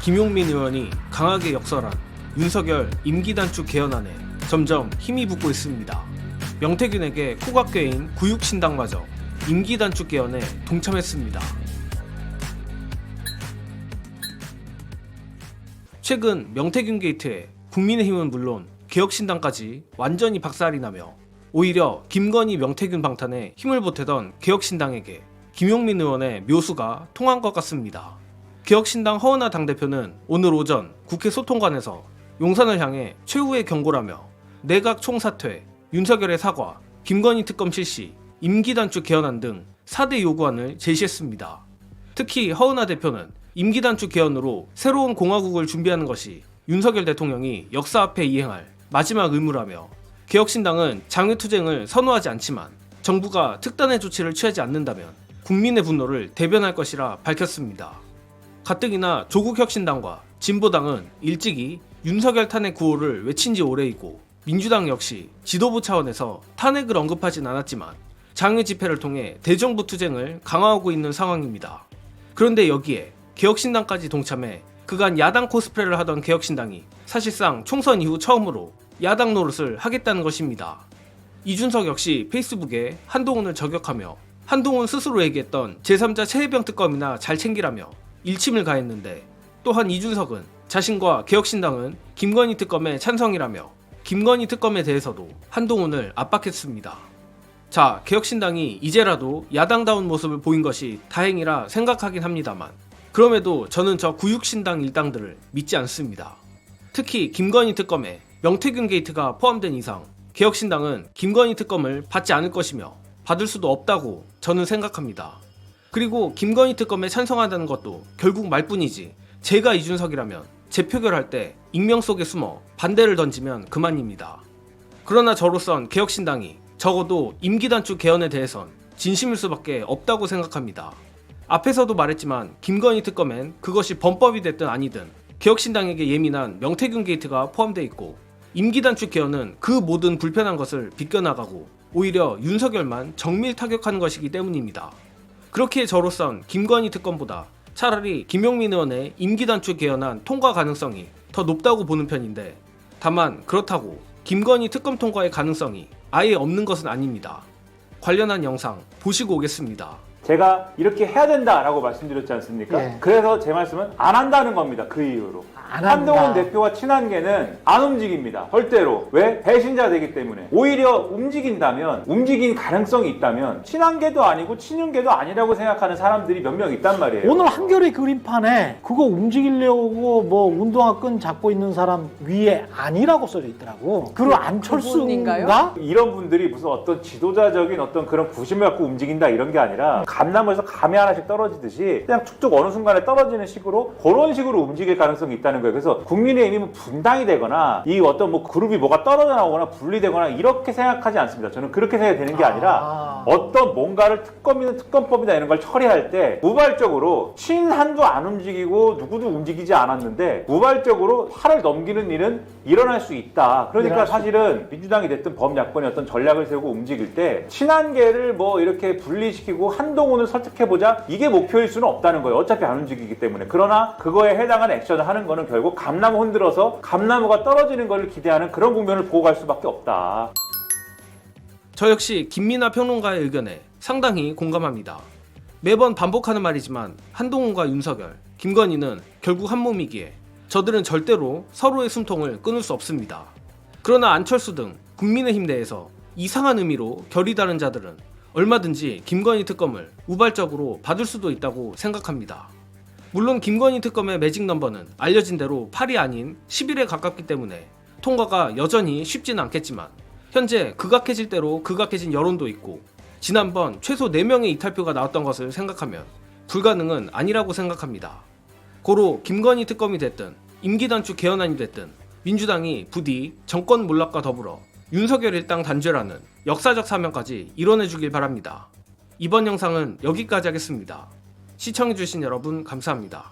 김용민 의원이 강하게 역설한 윤석열 임기 단축 개헌안에 점점 힘이 붙고 있습니다. 명태균에게 코가 꿰인 구육신당마저 임기 단축 개헌에 동참했습니다. 최근 명태균 게이트에 국민의힘은 물론 개혁신당까지 완전히 박살이 나며 오히려 김건희 명태균 방탄에 힘을 보태던 개혁신당에게 김용민 의원의 묘수가 통한 것 같습니다. 개혁신당 허은하 당대표는 오늘 오전 국회 소통관에서 용산을 향해 최후의 경고라며 내각 총사퇴, 윤석열의 사과, 김건희 특검 실시, 임기 단축 개헌안 등 4대 요구안을 제시했습니다. 특히 허은하 대표는 임기 단축 개헌으로 새로운 공화국을 준비하는 것이 윤석열 대통령이 역사 앞에 이행할 마지막 의무라며 개혁신당은 장외투쟁을 선호하지 않지만 정부가 특단의 조치를 취하지 않는다면 국민의 분노를 대변할 것이라 밝혔습니다. 가뜩이나 조국혁신당과 진보당은 일찍이 윤석열 탄핵 구호를 외친 지 오래이고 민주당 역시 지도부 차원에서 탄핵을 언급하진 않았지만 장외 집회를 통해 대정부 투쟁을 강화하고 있는 상황입니다. 그런데 여기에 개혁신당까지 동참해 그간 야당 코스프레를 하던 개혁신당이 사실상 총선 이후 처음으로 야당 노릇을 하겠다는 것입니다. 이준석 역시 페이스북에 한동훈을 저격하며 한동훈 스스로 얘기했던 제3자 최혜병 특검이나 잘 챙기라며 일침을 가했는데 또한 이준석은 자신과 개혁신당은 김건희 특검에 찬성이라며 김건희 특검에 대해서도 한동훈을 압박했습니다. 자, 개혁신당이 이제라도 야당다운 모습을 보인 것이 다행이라 생각하긴 합니다만 그럼에도 저는 저 구육신당 일당들을 믿지 않습니다. 특히 김건희 특검에 명태균 게이트가 포함된 이상 개혁신당은 김건희 특검을 받지 않을 것이며 받을 수도 없다고 저는 생각합니다. 그리고 김건희 특검에 찬성한다는 것도 결국 말뿐이지 제가 이준석이라면 재표결할 때 익명 속에 숨어 반대를 던지면 그만입니다. 그러나 저로선 개혁신당이 적어도 임기 단축 개헌에 대해선 진심일 수밖에 없다고 생각합니다. 앞에서도 말했지만 김건희 특검엔 그것이 범법이 됐든 아니든 개혁신당에게 예민한 명태균 게이트가 포함되어 있고 임기 단축 개헌은 그 모든 불편한 것을 비껴나가고 오히려 윤석열만 정밀 타격하는 것이기 때문입니다. 그렇기에 저로선 김건희 특검보다 차라리 김용민 의원의 임기 단축 개헌안 통과 가능성이 더 높다고 보는 편인데 다만 그렇다고 김건희 특검 통과의 가능성이 아예 없는 것은 아닙니다. 관련한 영상 보시고 오겠습니다. 제가 이렇게 해야 된다라고 말씀드렸지 않습니까? 예. 그래서 제 말씀은 안 한다는 겁니다. 그 이유로. 한동훈 대표와 친한계는 안 움직입니다. 절대로. 왜? 배신자 되기 때문에. 오히려 움직인다면, 움직인 가능성이 있다면 친한계도 아니고 친윤계도 아니라고 생각하는 사람들이 몇 명 있단 말이에요. 오늘 한겨레 그림판에 그거 움직이려고 뭐 운동화 끈 잡고 있는 사람 위에 아니라고 써져 있더라고. 그리고 안철수인가? 이런 분들이 무슨 어떤 지도자적인 어떤 그런 부심을 갖고 움직인다 이런 게 아니라 감나무에서 감이 하나씩 떨어지듯이 그냥 쭉쭉 어느 순간에 떨어지는 식으로 그런 식으로 움직일 가능성이 있다는 거예요. 그래서 국민의힘은 분당이 되거나 이 어떤 뭐 그룹이 뭐가 떨어져 나오거나 분리되거나 이렇게 생각하지 않습니다. 저는 그렇게 생각이 되는 게 아니라 어떤 뭔가를 특검이든 특검법이다 이런 걸 처리할 때 우발적으로 친한도 안 움직이고 누구도 움직이지 않았는데 우발적으로 팔을 넘기는 일은 일어날 수 있다. 그러니까 사실은 민주당이 됐든 범야권이 어떤 전략을 세우고 움직일 때 친한계를 뭐 이렇게 분리시키고 한동훈을 설득해보자 이게 목표일 수는 없다는 거예요. 어차피 안 움직이기 때문에. 그러나 그거에 해당하는 액션을 하는 거는 결국 감나무 흔들어서 감나무가 떨어지는 것을 기대하는 그런 국면을 보고 갈 수밖에 없다. 저 역시 김민하 평론가의 의견에 상당히 공감합니다. 매번 반복하는 말이지만 한동훈과 윤석열, 김건희는 결국 한 몸이기에 저들은 절대로 서로의 숨통을 끊을 수 없습니다. 그러나 안철수 등 국민의힘 내에서 이상한 의미로 결이 다른 자들은 얼마든지 김건희 특검을 우발적으로 받을 수도 있다고 생각합니다. 물론 김건희 특검의 매직 넘버는 알려진 대로 8이 아닌 10일에 가깝기 때문에 통과가 여전히 쉽지는 않겠지만 현재 극악해질 대로 극악해진 여론도 있고 지난번 최소 4명의 이탈표가 나왔던 것을 생각하면 불가능은 아니라고 생각합니다. 고로 김건희 특검이 됐든 임기 단축 개헌안이 됐든 민주당이 부디 정권 몰락과 더불어 윤석열 일당 단죄라는 역사적 사명까지 이뤄내주길 바랍니다. 이번 영상은 여기까지 하겠습니다. 시청해주신 여러분 감사합니다.